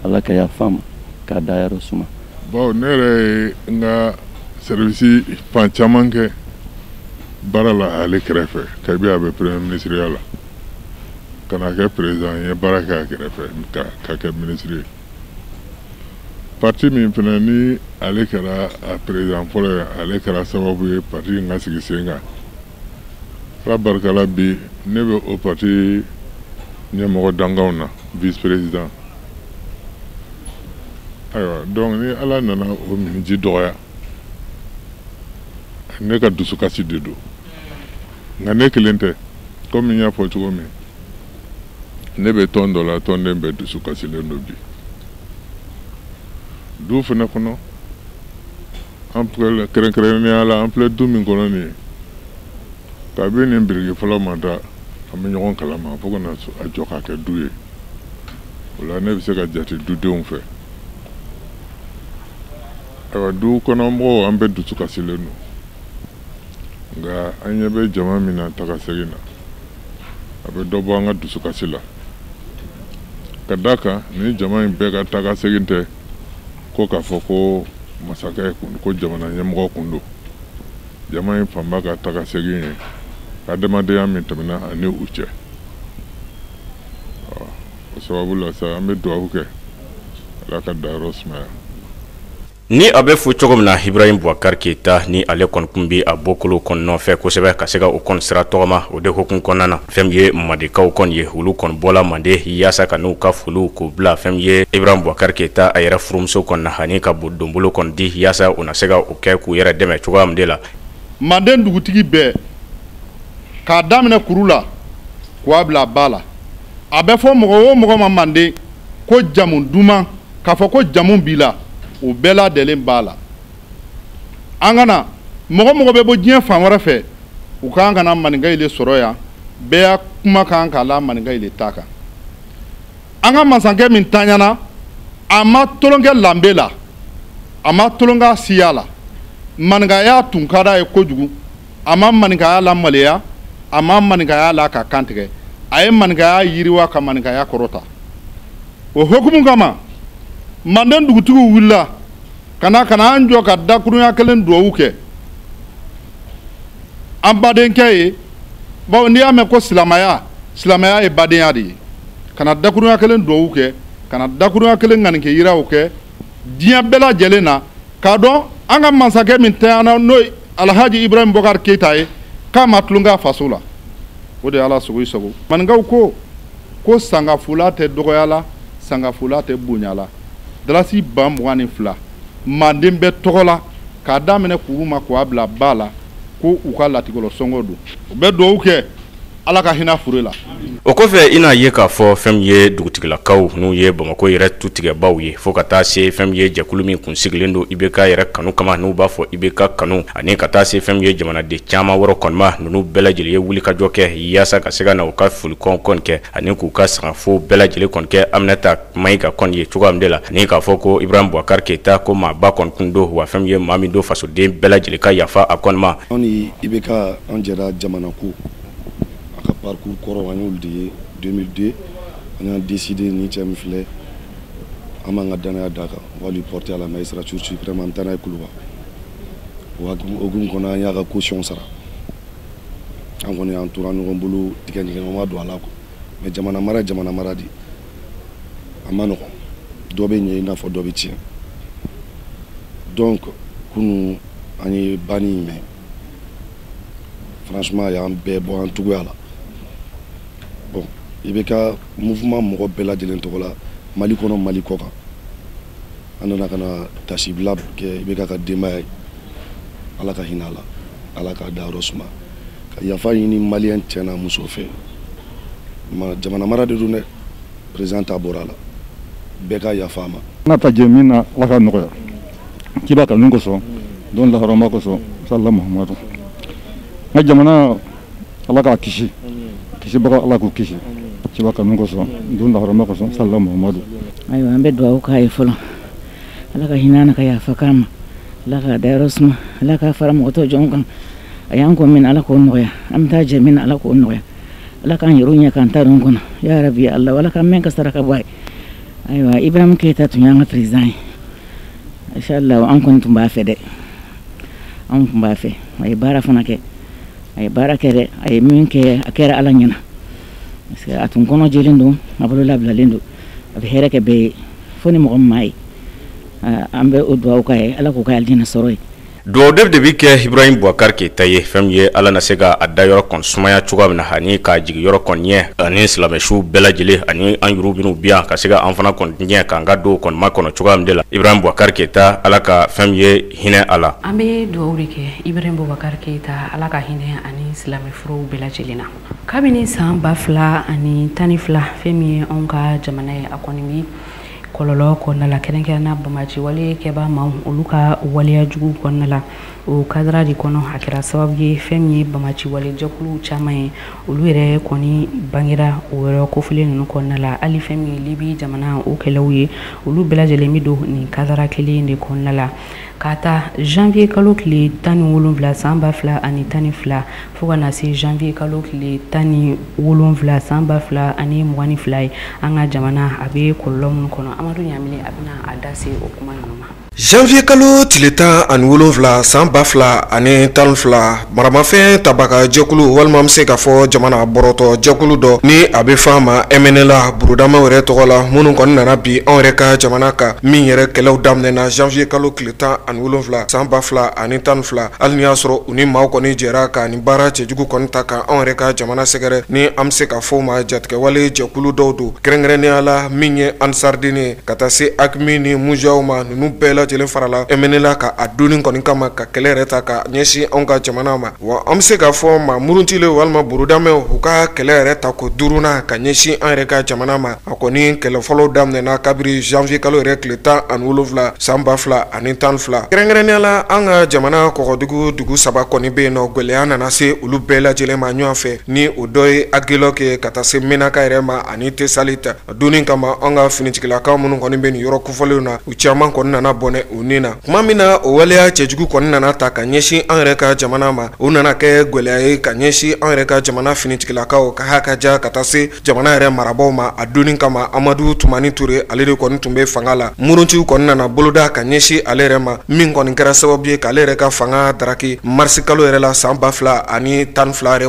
Ala ka yafa ma k'a dayɔrɔ suma. Bon ne yɛrɛ ye n ka service fan caman kɛ baara la ale kɛrɛfɛ kabi a bɛ premier ministre ya la ka na kɛ président n ye baara kɛ a kɛrɛfɛ ka kɛ ministre ye. Parti min fana ni ale kɛra a président fɔlɔ ye ale kɛra sababu ye parti in ka sigi sen kan. Ala barika la bi ne bɛ o parti ɲɛmɔgɔ dankanw na vice président. Ayiwa donc ni Ala nana o miniji dɔgɔya ne ka dusukasi de don nka ne kelen tɛ comme n y'a fɔ cogo min ne bɛ tɔn dɔ la tɔnden bɛɛ dusukasilen don bi. Du fana kɔnɔ an kɛrɛnkɛrɛnnenya la an filɛ du min kɔnɔ nin ye kabi nin biriki fɔlɔ ma da an bɛ ɲɔgɔn kalama fo ka na a jɔ k'a kɛ du ye o la ne bɛ se ka jate dudenw fɛ. Ayiwa du kɔnɔ mɔgɔw an bɛ dusukasilen don nka an ɲɛ bɛ jama min na taga segin na a bɛ dɔ bɔ an ka dusukasi la ka d'a kan ni jama in bɛɛ ka taga segin tɛ ko k'a fɔ ko masakɛ kun ko jamana ɲɛmɔgɔ kun don jama in fanba ka taga segin ye adamadenya min tɛmɛna ani u cɛ. O sababu la sa an bɛ dugawu kɛ Ala ka dayɔrɔ sumaya. ni abe fu cogo min na Ibrahim Boubacar Keita ni ale kɔni kun bi a bɔkolo kɔni nɔfɛ kosɛbɛ ka se ka o kɔni sira tɔgɔma o de hokun kɔnɔna na fɛn ye mandekaw kɔni ye olu kɔni bɔla mande yaasa ka n'u ka foliw k'o bila fɛn ye Ibrahim Boubacar Keita a yɛrɛ furumuso kɔni na ani ka bon donbolo kɔni di yaasa o na se ka o kɛ k'u yɛrɛ dɛmɛ cogoya min de la manden dugutigi bɛɛ k'a daminɛ kuru la k'a bila ba la a bɛ fɔ mɔgɔ o mɔgɔ ma manden ko jamu duman k'a fɔ ko jamu b'i la o bɛɛ ladɛlen b'a la an kana mɔgɔ mɔgɔ bɛ bɔ diɲɛ fan wɛrɛ fɛ u k'an kana maninka ile sɔrɔ yan bɛɛ y'a kuma kan k'a la maninka ile ta kan an ka mansakɛ min taɲana a ma tolonkɛ lanbe la a ma tolonkɛ siya la maninkaya tun ka d'a ye kojugu a ma maninkaya la maloya a ma maninkaya la ka kantigɛ a ye maninkaya yiriwa ka maninkaya kɔrɔta o hokumu kama manden dugutigiw wulila kana an jɔ ka dakurunya kelen duwawu kɛ an badenkɛ ye bawo n'i y'a mɛn ko silamaya ye badenya de ye kana dakurunya kelen duwawu kɛ kana dakurunya kelen ŋanikɛ yiraw kɛ diɲɛ bɛɛ lajɛlen na k'a dɔn an ka mansakɛ min tanyana n'o ye Alhaji Ibrahim Boubacar Keita ye k'a ma tulonkɛ a faso la o de ye Ala sogo i sago maninkaw ko sangafula tɛ dɔgɔya la sangafula tɛ bonya la dalasi 22 manden bɛ tɔgɔ la k'a daminɛ kuru ma k'a bila ba la ko u ka latigɔlɔ sɔngɔ don u bɛ duwawu kɛ Ala ka hinɛ fure la o kɔfɛ ina ye k'a fɔ fɛn ye dugutigilakaw n'u ye Bamako yɛrɛ tutigɛbaw ye fo ka taa se fɛn ye jɛkulu min kun sigilen don IBK yɛrɛ kanu kama n'u b'a fɔ IBK kanu ani ka taa se fɛn ye jamanaden caman wɛrɛ kɔni ma ninnu bɛɛ lajɛlen ye wuli ka jɔ kɛ yaasa ka se ka na u ka folikɔn kɔni kɛ ani k'u ka sangafo bɛɛ lajɛlen kɔni kɛ Aminata Mayiga kɔni ye cogoya min de la ani k'a fɔ ko Ibrahim Boubacar Keita ko maaba kɔni kun don wa fɛn ye maa min don fasoden bɛɛ lajɛlen ka yafa a kɔni ma anw ni IBK an jɛra jamana ko ka parcours kɔrɔ an y'olu de ye 2002 on a décidé ni cɛ min filɛ an b'an ka danaya d'a kan on va lui porter à la magistrature suprême an bɛ taa n'a ye Kuluba o hukumu kɔnɔ an y'a ka caution sara an kɔni an tora ɲɔgɔn bolo tigɛ ɲɛgɛn ma don a la mais jamana mara di a ma nɔgɔn dɔ bɛ ɲɛ i n'a fɔ dɔ bɛ tiɲɛ donc kunu an ye banni in mɛn franchement a y'an bɛɛ bɔ an cogoya la bon IBK mouvement mɔgɔ bɛɛ lajɛlen tɔgɔ la Mali kɔnɔ Mali kɔ kan an nana ka na tasibila kɛ IBK ka denbaya ye Ala ka hinɛ a la Ala ka dayɔrɔ suma ka yafa ɲini maliyɛn cɛ n'a muso fɛ jamana mara de don dɛ président ta bɔra a la bɛɛ ka yafa a ma n'a ta jɛ min na Ala ka nɔgɔya kiba kanu kosɔn don laharama kosɔn sallallahu Muhammadu nka jamana Ala k'a kisi kisibaga Ala k'u kisi kiba kanu kosɔn don laharama kosɔn sallallahu Muhammadu ayiwa an bɛ duwawu k'a ye fɔlɔ Ala ka hinɛ na ka yafa k'a ma Ala ka dayɔrɔ suma Ala ka fara mɔgɔ tɔ jɔn kan a y'an ko min Ala k'o nɔgɔya an bɛ taa jɛ min Ala k'o nɔgɔya Ala k'an yɛrɛ ɲɛ k'an ta don kɔnɔ ya Rabbi Ala Ala ka mɛn ka saraka bɔ a ye ayiwa Ibrahim Keita tun y'an ka président ye inshallah an kɔni tun b'a fɛ dɛ an tun b'a fɛ a ye baara fana kɛ a ye baara kɛ dɛ a ye min kɛ a kɛra Ala ɲɛna parce que a tun kɔnɔ jɛlen don a bolo labilalen don a bɛ hɛrɛ kɛ bɛɛ ye fo ni mɔgɔ min m'a ye an bɛ o duwawu k'a ye Ala k'o ka aljana sɔrɔ ye duwawu de bi kɛ Ibrahim Boubacar Keita ye fɛn ye Ala na se ka a da yɔrɔ kɔni sumaya cogoya min na ani k'a jigi yɔrɔ kɔni ɲɛ ani silamɛsiw bɛɛ lajɛlen ani an yuru minnu bi yan ka se ka an fana kɔni ɲɛ k'an ka don kɔni ma kɔnɔ cogoya min de la Ibrahim Boubacar Keita Ala ka fɛn ye hinɛ a la an bɛ duwawu de kɛ Ibrahim Boubacar Keita Ala ka hinɛ ani silamɛfuruw bɛɛ lajɛlen na kabini san 2012 fɛn min ye anw ka jamana ye a kɔni bi kɔlɔlɔ kɔnɔna la kɛrɛnkɛrɛnna Bamaji wale kɛba maaw olu ka waleya jugu kɔnɔna la o kadira de kɔnɔ a kɛra sababu ye fɛn min ye Bamaji wale jɛkulu caman ye olu yɛrɛ kɔni bangera o yɔrɔ kofilen ninnu kɔnɔna la hali fɛn min ye Libi jamana o kɛlɛw ye olu bɛɛ lajɛlen mi don nin kadira kelen de kɔnɔna la ka taa janvier kalo tile 17 san 2012 fo ka na se janvier kalo tile 17 san 2022 ye an ka jamana a bɛ kɔlɔlɔ minnu kɔnɔ Amadu Ɲamile a bɛna a da se o kuma ninnu ma janvier kalo tile 17 san 2012 maramafɛn tabaka jɛkulu walima an bɛ se k'a fɔ jamana bɔrɔtɔ jɛkulu dɔ ni a bɛ fɔ a ma MNLA burudama yɛrɛ tɔgɔ la minnu kɔni nana bi anw yɛrɛ ka jamana kan min yɛrɛ kɛlɛw daminɛna janvier kalo tile 17 san 2012 hali ni y'a sɔrɔ u ni maaw kɔni jɛra ka nin baara cɛjugu kɔni ta ka anw yɛrɛ ka jamana sɛgɛrɛ ni an bɛ se k'a fɔ ma jatigɛwale jɛkulu dɔw don kɛrɛnkɛrɛnnenya la min ye ansardini ye ka taa se akimi ni mujaw ma ninnu bɛɛ lajɛlen farala MNLA ka a donni kɔni kama ka kɛlɛ yɛrɛ ta ka ɲɛsin anw ka jamana ma wa an bɛ se k'a fɔ ma murutilen walima burudamɛw u ka kɛlɛ yɛrɛ ta ko duruna ka ɲɛsin an yɛrɛ ka jamana ma a kɔni kɛlɛ fɔlɔw daminɛna kabiri janvier kalo yɛrɛ tile 17 san 2012 kɛrɛnkɛrɛnnenya la an ka jamana kɔgɔdugu dugu saba kɔni bɛ yen nɔ gwɛlɛya nana se olu bɛɛ lajɛlen ma ɲɔgɔn fɛ ni o dɔ ye Agilok ye ka taa se Menaka yɛrɛ ma ani Tesalita donni kama an ka finitigilakaw minnu kɔni bɛ nin yɔrɔ kofɔlenw na u caman kɔni nana bɔnɛ u ni na kuma min na o waleya cɛjugu kɔni nana ta ka ɲɛsin an yɛrɛ ka jamana ma o nana kɛ gwɛlɛya ye ka ɲɛsin an yɛrɛ ka jamana finitigilakaw ka hakaja ka taa se jamana yɛrɛ marabaw ma a donni kama Amadu Tumani Ture ale de kɔni tun bɛ fanga la murutiw kɔni nana boloda ka ɲɛsin ale yɛrɛ ma min kɔni kɛra sababu ye k'ale yɛrɛ ka fanga daraki marisi kalo yɛrɛ la san 2012 yɛrɛ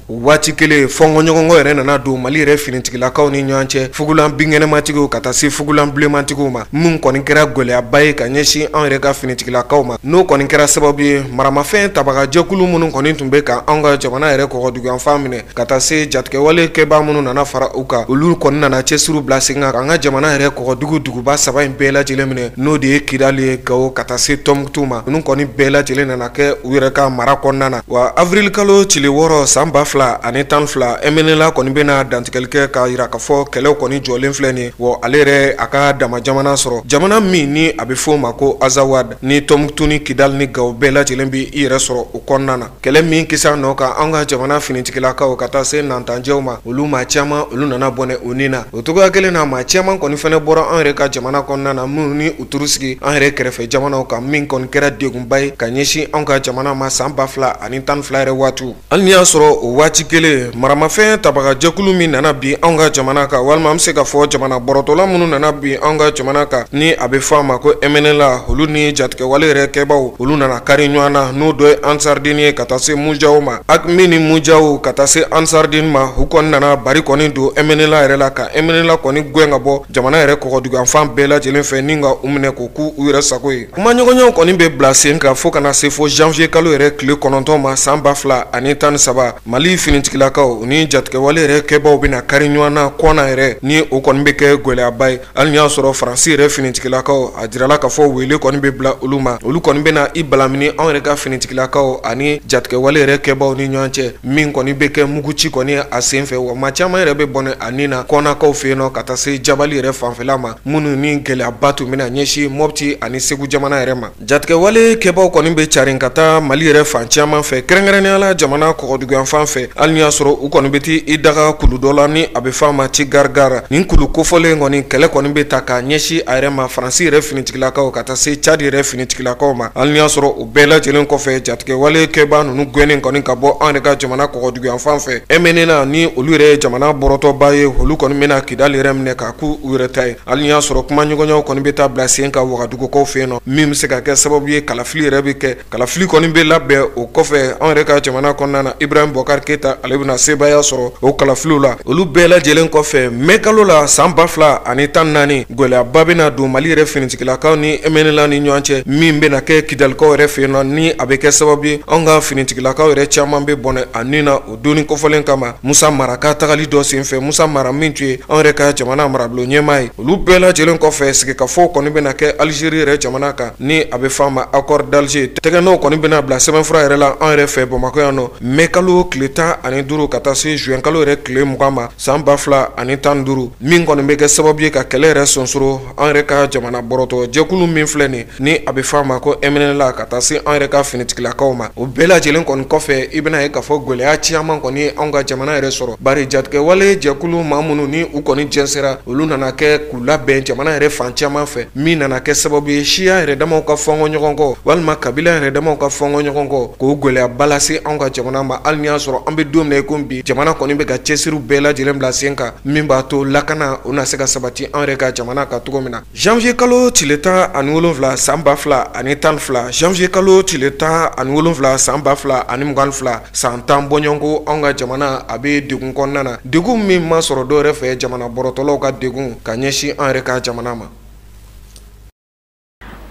waati kelen fɔnkɔɲɔgɔnkɔ yɛrɛ nana don Mali yɛrɛ finitigilakaw ni ɲɔgɔn cɛ fugulan binkɛnɛmatigiw ka taa se fugulan bilenmatigiw ma min kɔni kɛra gwɛlɛyaba ye ka ɲɛsin an yɛrɛ ka finitigilakaw ma n'o kɔni kɛra sababu ye maramafɛn tabaga jɛkulu minnu kɔni tun bɛ ka an ka jamana yɛrɛ kɔgɔduguyanfan minɛ ka taa se jatigɛwale kɛbaa minnu nana fara u kan olu kɔni nana cɛsiriw bila sen kan an ka jamana yɛrɛ kɔgɔdugu duguba saba in bɛɛ lajɛlen minɛ n'o de ye Kidali ye Gawo ka taa se Tɔnbukutu ma ninnu kɔni bɛɛ lajɛlen nana kɛ u yɛrɛ ka mara kɔnɔna na wa avril kalo tile 6 san 2012 MNLA kɔni bɛna dantigɛli kɛ ka yira k'a fɔ kɛlɛw kɔni jɔlen filɛ nin wa ale yɛrɛ a ka dama jamana sɔrɔ jamana min ni a bɛ fɔ o ma ko Azawad ni Tɔnbukutu ni Kidali ni Gawo bɛɛ lajɛlen bɛ i yɛrɛ sɔrɔ o kɔnɔna na kɛlɛ min kisɛ nɔ kan an ka jamana finitigilakaw ka taa se nantanjɛw ma olu maa caman olu nana bɔnɛ u ni na o cogoya kelen na maa caman kɔni fɛnɛ bɔra an yɛrɛ ka jamana kɔnɔna na minnu ni u turu sigi an yɛrɛ kɛrɛfɛ jamanaw kan min kɔni kɛra degunba ye ka ɲɛsin an ka jamana ma san 2012 yɛrɛ waatiw hali ni y'a sɔrɔ o waati kelen maramafɛn tabaga jɛkulu min nana bi an ka jamana kan walima an bɛ se ka fɔ jamana bɔrɔtɔla minnu nana bi an ka jamana kan ni a bɛ fɔ a ma ko MNLA olu ni jatigɛwale yɛrɛ kɛbaw olu nana kari ɲɔgɔn na n'o dɔ ye ansardini ye ka taa se mujaw ma akimi ni mujaw ka taa se ansardini ma u kɔni nana bari kɔni don MNLA yɛrɛ la ka MNLA kɔni gɛn ka bɔ jamana yɛrɛ kɔgɔduguyanfan bɛɛ lajɛlen fɛ ni ka u minɛ k'u k'u yɛrɛ sago ye kuma ɲɔgɔnɲɔgɔn kɔni bɛ bila sen kan fo kana se fo janvier kalo yɛrɛ tile 9 ma san 2013 Mali finitigilakaw ni jatigɛwale yɛrɛ kɛbaw bɛna kari ɲɔgɔn na kɔna yɛrɛ ni o kɔni bɛ kɛ gwɛlɛyaba ye hali ni y'a sɔrɔ Faransi yɛrɛ finitigilakaw a jirala k'a fɔ wele kɔni bɛ bila olu ma olu kɔni bɛna i balamini anw yɛrɛ ka finitigilakaw ani jatigɛwale yɛrɛ kɛbaw ni ɲɔgɔn cɛ min kɔni bɛ kɛ muguci kɔni a sen fɛ wa maa caman yɛrɛ bɛ bɔnɛ a nin na kɔnakaw fɛ yen nɔ ka taa se jabali yɛrɛ fanfɛla ma minnu ni gɛlɛyaba tun bɛna ɲɛsin Mɔpti ani Segu jamana yɛrɛ ma jatigɛwale kɛbaw kɔni bɛ carin ka taa Mali yɛrɛ fan caman fɛ kɛrɛnkɛrɛnnenya la jamana kɔgɔduguyanfan fɛ hali ni y'a sɔrɔ u kɔni bɛ ti i daga kulu dɔ la ni a bɛ fɔ a ma ci gargara nin kulu kofɔlen kɔni kɛlɛ kɔni bɛ ta ka ɲɛsin a yɛrɛ ma Faransi yɛrɛ finitigilakaw ka taa se Cadi yɛrɛ finitigilakaw ma hali ni y'a sɔrɔ u bɛɛ lajɛlen kɔfɛ jatigɛwale kɛbaa ninnu gɛnnen kɔni ka bɔ an yɛrɛ ka jamana kɔgɔduguyanfan fɛ MNLA ni olu yɛrɛ ye jamana bɔrɔtɔba ye olu kɔni bɛna Kidali yɛrɛ minɛ ka k'u yɛrɛ ta ye hali ni y'a sɔrɔ kuma ɲɔgɔnɲɔgɔnw kɔni bɛ taa bila sen kan Wagadugukaw fɛ yen nɔ min bɛ se ka kɛ sababu ye kalafili yɛrɛ bɛ kɛ kalafili kɔni bɛ labɛn o kɔfɛ an yɛrɛ ka jamana kɔnɔna na Ibrahim Bokar Keita ale bɛna sebaaya sɔrɔ o kalafiliw la olu bɛɛ lajɛlen kɔfɛ mai kalo la san 2014 gwɛlɛyaba bɛna don Mali yɛrɛ finitigilakaw ni MNLA ni ɲɔgɔn cɛ min bɛna kɛ Kidalikaw yɛrɛ fɛ yen nɔ ni a bɛ kɛ sababu ye an ka finitigilakaw yɛrɛ caman bɛ bɔnɛ a nin na o donni kɔfɔlen kama Musa Mara ka tagali dɔ senfɛ Musa Mara min tun ye an yɛrɛ ka jamana marabolo ɲɛmaa ye olu bɛɛ lajɛlen kɔfɛ sigikafɔw kɔni bɛna kɛ Algérie yɛrɛ jamana kan ni a bɛ fɔ a ma accord d'Alger tɛgɛnɔw kɔni bɛna bila sɛbɛnfura yɛrɛ la an yɛrɛ fɛ Bamakɔ yan nɔ mai kalo tile 15 ka taa se juin kalo yɛrɛ tile 20 ma san 2015 min kɔni bɛ kɛ sababu ye ka kɛlɛ yɛrɛ sonsoro an yɛrɛ ka jamana bɔrɔtɔ jɛkulu min filɛ nin ni a bɛ fɔ a ma ko MNLA ka taa se an yɛrɛ ka finitigilakaw ma o bɛɛ lajɛlen kɔni kɔfɛ i bɛna ye k'a fɔ gwɛlɛya caman kɔni ye anw ka jamana yɛrɛ sɔrɔ bari jatigɛwale jɛkulu maa minnu ni u kɔni jɛnsɛra olu nana kɛ k'u labɛn jamana yɛrɛ fan caman fɛ min nana kɛ sababu ye siya yɛrɛ damaw ka fɔnkɔ ɲɔgɔn kɔ walima kabila yɛrɛ damaw ka fɔnkɔ ɲɔgɔn kɔ k'o gwɛlɛyaba lase anw ka jamana ma hali ni y'a sɔrɔ an bɛ don min na i ko bi jamana kɔni bɛ ka cɛsiriw bɛɛ lajɛlen bila sen kan min b'a to lakana o na se ka sabati an yɛrɛ ka jamana kan cogo min na janvier kalo tile ani wolonfila san 2000 ani 12 janvier kalo tile 17 san 2000 ani 22 san 10 bɔɲɔgɔnko anw ka jamana a bɛ degun kɔnɔna na degun min ma sɔrɔ dɔw yɛrɛ fɛ jamana bɔrɔtɔlaw ka degun ka ɲɛsin an yɛrɛ ka jamana ma.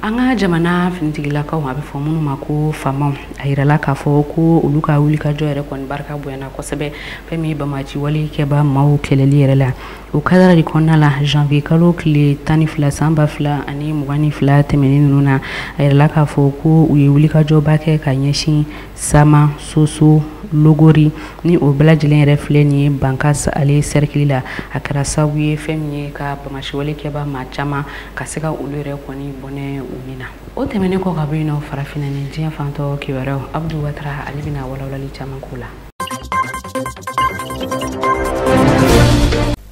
Anga jamana fintigilakaw a bɛ fɔ minnu ma ko faamaw a yirala k'a fɔ ko olu ka wuli ka jɔ yɛrɛ kɔni barika bonyana kosɛbɛ fɛn min bamaci wale kɛba maaw kɛlɛli yɛrɛ la o kadara de kɔnɔna la janvier kalo tile 12 san 2000 ani 22 tɛmɛnen ninnu na a yirala k'a fɔ ko u ye wuli ka jɔba kɛ ka ɲɛsin Sama Soso Logori ni o bɛɛ lajɛlen yɛrɛ filɛ nin ye Bankas ale cercle la a kɛra sababu ye fɛn min ye ka bamaci wale kɛba maa caman ka se ka olu yɛrɛ kɔni bɔnɛ Mina. O tɛmɛnen kɔ ka bɔ yen nɔ farafinna ni diɲɛ fantɔ kibaruyaw Abdou Watara ale bɛna walawalali caman k'o la.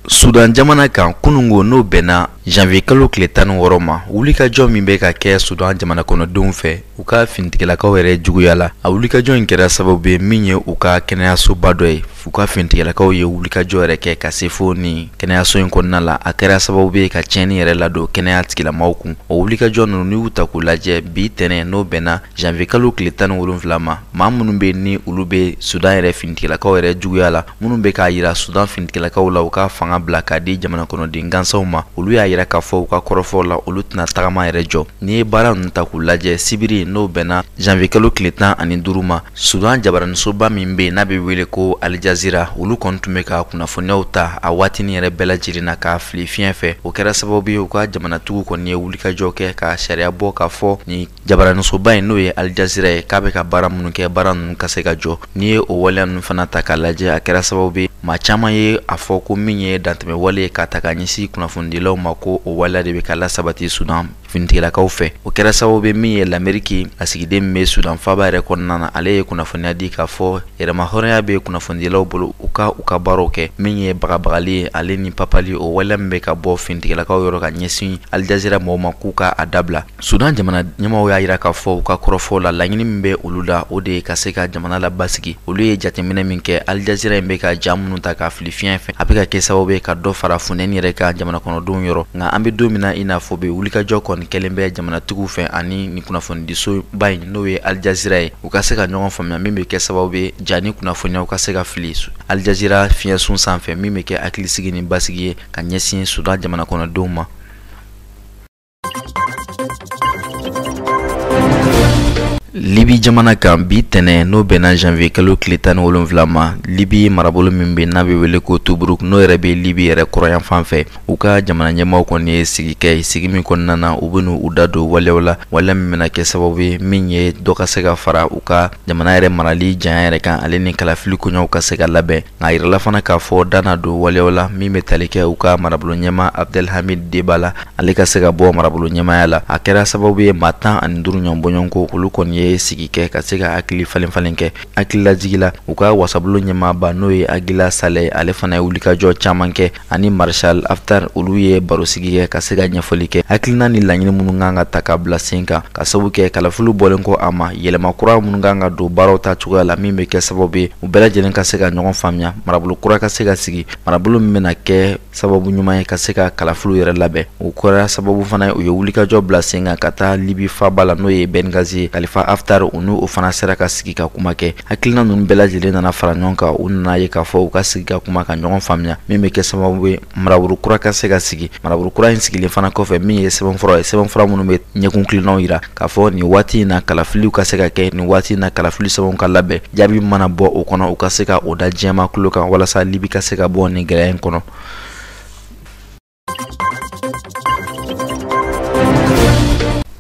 Sudan jamana kan kunungo no bɛnna janvier kalo tile 16 ma wulikajɔ min bɛ ka kɛ Sudan jamana kɔnɔdenw fɛ u ka finitigilakaw yɛrɛ juguya la a wulikajɔ in kɛra sababu ye min ye u ka kɛnɛyasoba dɔ ye u ka finitigilakaw ye wulikajɔ yɛrɛ kɛ ka se fo ni kɛnɛyaso in kɔnɔna la a kɛra sababu ye ka tiɲɛni yɛrɛ ladon kɛnɛya tigilamaaw kun o wulikajɔ ninnu ni y'u ta k'u lajɛ bi tɛnɛ n'o bɛnna janvier kalo tile 17 ma maa minnu bɛ ni olu bɛ Sudan yɛrɛ finitigilakaw yɛrɛ juguya la minnu bɛ k'a yira Sudan finitigilakaw la u ka fanga bila ka di jamana kɔnɔden gansanw ma olu y'a yira k'a fɔ u ka kɔrɔfɔw la olu tɛna tagama yɛrɛ jɔ ni ye baara ninnu ta k'u lajɛ sibiri n'o bɛnna janvier kalo tile 15 ma Sudan jabaranisoba min bɛ n'a bɛ wele ko Al Jazeera olu kɔni tun bɛ ka kunnafoniyaw ta a waatini yɛrɛ bɛɛ lajɛlen na k'a fili fiɲɛ fɛ o kɛra sababu ye u ka jamanatigiw kɔni ye wulikajɔ kɛ ka sariya bɔ k'a fɔ ni jabaranisoba in n'o ye Al Jazeera ye k'a bɛ ka baara minnu kɛ baara ninnu ka se ka jɔ ni ye o waleya ninnu fana ta k'a lajɛ a kɛra sababu ye maa caman ye a fɔ ko min ye dantɛmɛ wale ye ka ta ka ɲɛsin kunnafonidilaw ma ko o waleya de bɛ ka lasabati Sudan finitigilakaw fɛ o kɛra sababu ye min ye l'Amérique a sigiden min bɛ Sudan faaba yɛrɛ kɔnɔna na ale ye kunnafoniya di k'a fɔ yɛrɛma hɔrɔnya bɛ kunnafonidilaw bolo u ka baaraw kɛ min ye bagabagali ye ale ni papali o waleya min bɛ ka bɔ finitigilakaw yɔrɔ ka ɲɛsin Al Jazeera mɔgɔw ma k'u ka a dabila Sudan jamana ɲɛmaaw y'a yira k'a fɔ u ka kɔrɔfɔw la laɲini min bɛ olu la o de ye ka se ka jamana labasigi olu ye jateminɛ min kɛ Al Jazeera in bɛ ka jaa minnu ta k'a fili fiɲɛ fɛ a bɛ ka kɛ sababu ye ka dɔ fara funtɛni yɛrɛ ka jamana kɔnɔdenw yɔrɔ nka an bɛ don min na i n'a fɔ bɛ wulikajɔ kɔni kɛlen bɛ jamanatigiw fɛ ani ni kunnafonidisoba in n'o ye Al Jazeera ye u ka se ka ɲɔgɔn faamuya min bɛ kɛ sababu ye ja ni kunnafoniyaw ka se ka fili Al Jazeera fiɲɛsun sanfɛ min bɛ kɛ hakilisigi ni basigi ye ka ɲɛsin Sudan jamana kɔnɔdenw ma. Libi jamana kan bi tɛnɛ n'o bɛnna janvier kalo tile 17 ma Libi marabolo min bɛ n'a bɛ wele ko Tobruk n'o yɛrɛ bɛ Libi yɛrɛ kɔrɔyan fan fɛ u ka jamana ɲɛmaaw kɔni ye sigi kɛ sigi min kɔnɔna na u bɛ n'u da don waleyaw la waleya min bɛna kɛ sababu ye min ye dɔ ka se ka fara u ka jamana yɛrɛ marali janya yɛrɛ kan ale ni kalafili koɲɛw ka se ka labɛn nka a yirala fana k'a fɔ dana don waleyaw la min bɛ tali kɛ u ka marabolo ɲɛmaa Abdelhamid Deba la ale ka se ka bɔ marabolo ɲɛmaaya la a kɛra sababu ye maa 15 ɲɔgɔnbɔɲɔgɔnko olu kɔni ye sigi kɛ ka se ka hakili falen kɛ hakililajigi la u ka wasabolo ɲɛmaaba n'o ye Agila Saleh ale fana ye wulikajɔ caman kɛ ani Marshal Haftar olu ye barosigi kɛ ka se ka ɲɛfɔli kɛ hakilina ni laɲini minnu kan ka ta ka bila sen kan ka sababu kɛ kalafiliw bɔlen kɔ a ma yɛlɛma kura minnu kan ka don baaraw ta cogoya la min bɛ kɛ sababu ye u bɛɛ lajɛlen ka se ka ɲɔgɔn faamuya marabolo kura ka se ka sigi marabolo min bɛna kɛ sababu ɲuman ye ka se ka kalafiliw yɛrɛ labɛn o kɛra sababu fana ye u ye wulikajɔ bila sen kan ka taa Libi faaba la n'o ye Benghazi Khalifa Haftar u n'o fana sera ka sigi ka kuma kɛ hakilina ninnu bɛɛ lajɛlen nana fara ɲɔgɔn kan u nana ye k'a fɔ u ka sigi ka kuma ka ɲɔgɔn faamuya min bɛ kɛ sababu ye marabolo kura ka se ka sigi marabolo kura in sigilen fana kɔfɛ min ye sɛbɛnfura ye sɛbɛnfura minnu bɛ ɲɛkun kilinaw yira k'a fɔ nin waati in na kalafiliw ka se ka kɛ nin waati in na kalafili sɛbɛnw ka labɛn jaabi mana bɔ o kɔnɔ u ka se ka o da diɲɛma kulo kan walasa Libi ka se ka bɔ nin gɛlɛya in kɔnɔ.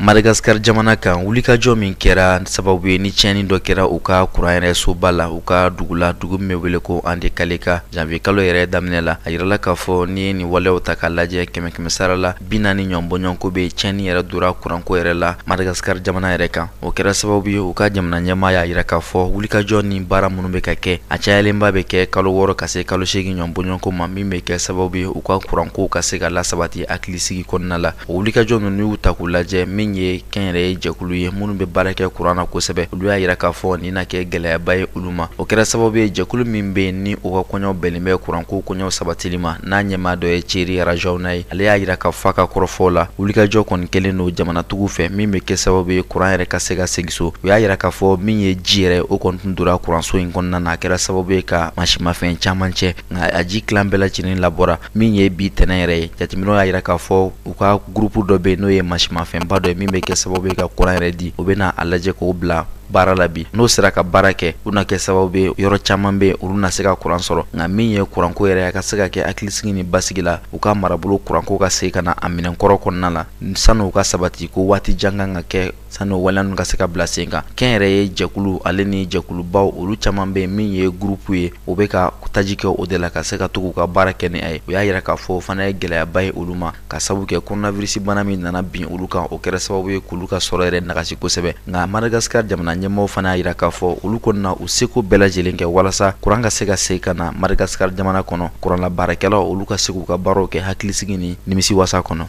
Madagascar jamana kan wulikajɔ min kɛra sababu ye ni tiɲɛni dɔ kɛra u ka kuran yɛrɛ soba la u ka dugu la dugu min bɛ wele ko Ande Kaleka janvier kalo yɛrɛ daminɛ la a yirala k'a fɔ ni ye nin waleyaw ta k'a lajɛ 100 sara la 40 ɲɔgɔnbɔɲɔgɔnko bɛ tiɲɛni yɛrɛ dora kuranko yɛrɛ la Madagascar jamana yɛrɛ kan o kɛra sababu ye u ka jamana ɲɛmaa y'a yira k'a fɔ wulikajɔ ni baara minnu bɛ ka kɛ a cayalenba bɛ kɛ kalo 6 ka se kalo 8 ɲɔgɔnbɔɲɔgɔnko ma min bɛ kɛ sababu ye u ka kuranko ka se ka lasabati hakilisigi kɔnɔna la o wulikajɔ ninnu y'u ta k'u lajɛ min min ye kɛnyɛrɛye jɛkulu ye minnu bɛ baara kɛ kuran na kosɛbɛ olu y'a yira k'a fɔ nin na kɛ gɛlɛyaba ye olu ma o kɛra sababu ye jɛkulu min bɛ ni o ka kɔɲɔ bɛnnen bɛ kuranko kɔɲɔ sabatili ma n'a ɲɛmaa dɔ ye Thierry Arajow n'a ye ale y'a yira k'a fɔ a ka kɔrɔfɔ la wulikajɔ kɔni kɛlen don jamanatigiw fɛ min bɛ kɛ sababu ye kuran yɛrɛ ka se ka segin so u y'a yira k'a fɔ min ye ji yɛrɛ o kɔni tun donna kuranso in kɔnɔna na a kɛra sababu ye ka masimafɛn caman cɛ nka a ji kilan bɛɛ lajɛlen labɔra min ye bi tɛnɛn yɛrɛ ye jateminɛw y'a yira k'a fɔ u ka gurupu dɔ bɛ yen n'o ye masimafɛnba dɔ ye min bɛ kɛ sababu ye ka kuran yɛrɛ di o bɛna a lajɛ k'o bila baara la bi n'o sera ka baara kɛ u na kɛ sababu ye yɔrɔ caman bɛ olu na se ka kuran sɔrɔ nka min ye kuranko yɛrɛ a ka se ka kɛ hakilisigi ni basigi la u ka marabolo kuranko ka se ka na a minɛnkɔrɔ kɔnɔna la sani u ka sabati ko waati jan kan ka kɛ sani o waleya ninnu ka se ka bila sen kan kɛnyɛrɛye jɛkulu ale ni jɛkulubaw olu caman bɛ yen min ye gurupu ye o bɛ ka taji kɛ o de la ka se ka to k'u ka baara kɛ ni a ye o y'a yira k'a fɔ o fana ye gɛlɛyaba ye olu ma ka sababu kɛ koronavirisi bana min nana bin olu kan o kɛra sababu ye k'olu ka sɔrɔ yɛrɛ nagasi kosɛbɛ nka Madagascar jamana ɲɛmɔgɔw fana y'a yira k'a fɔ olu kɔni na u seko bɛɛ lajɛlen kɛ walasa kuran ka se ka segin ka na Madagascar jamana kɔnɔ kuranlabaarakɛlaw olu ka se k'u ka baaraw kɛ hakilisigi ni nimisiwasa kɔnɔ.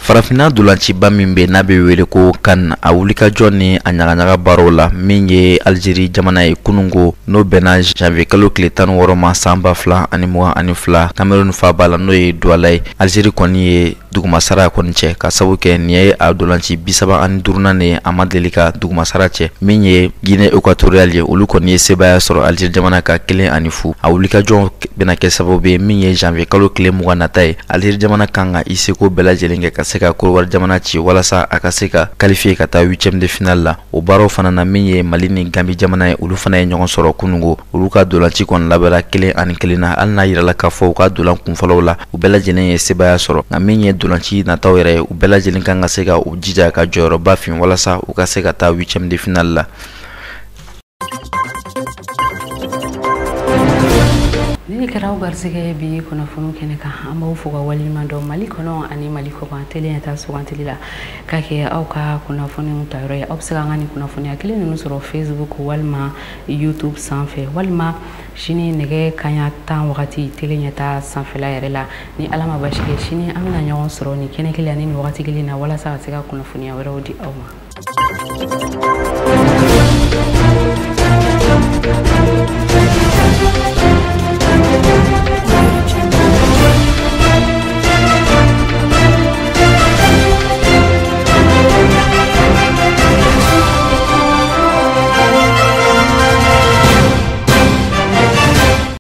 Farafinna dolanciba min bɛ n'a bɛ wele ko CAN a wulikajɔ ni a ɲagaɲaga baaraw la min ye Algérie jamana ye kunungo n'o bɛnna janvier kalo tile 16 ma san 2022 Cameroun faaba la n'o ye Douala ye Algérie kɔni ye dugumasara kɔni cɛ ka sabu kɛ nin ye a dolanci 35 ye a ma deli ka dugumasara cɛ min ye Guinée équatoriale ye olu kɔni ye sebaya sɔrɔ Algérie jamana ka 1-0 a wulikajɔ bɛna kɛ sababu ye min ye janvier kalo tile 20 nata ye Algérie jamana kan ka i seko bɛɛ lajɛlen kɛ ka se ka Côte jamana ci walasa a ka se ka qualifier ka taa 8e de finale la o baaraw fana na min ye Mali ni Gambie jamana ye olu fana ye ɲɔgɔn sɔrɔ kunungo olu ka dolanci kɔni labɛnna 1-1 na hali n'a yirala k'a fɔ u ka dolan kunfɔlɔw la u bɛɛ lajɛlen ye sebaya sɔrɔ nka min ye dolanci nataw yɛrɛ ye u bɛɛ lajɛlen kan ka se ka u jija ka jɔyɔrɔba fin walasa u ka se ka taa 8e de finale la. Ni kɛra garisɛgɛ bi kunnafoni kɛnɛ kan an b'aw fo ka waleɲuman dɔn Mali kɔnɔ ani Mali kɔkan tele ɲɛtaa sugantili la k'a kɛ aw ka kunnafoniw tayɔrɔ ye aw bɛ se ka an ka nin kunnafoniya kelen ninnu sɔrɔ Facebook walima YouTube sanfɛ walima sini nɛgɛ kaɲa 10 wagati tele ɲɛtaa sanfɛla yɛrɛ la ni Ala ma basi kɛ sini an bɛna ɲɔgɔn sɔrɔ ni kɛnɛ kelen ani ni wagati kelen na walasa ka se ka kunnafoniya wɛrɛw di aw ma.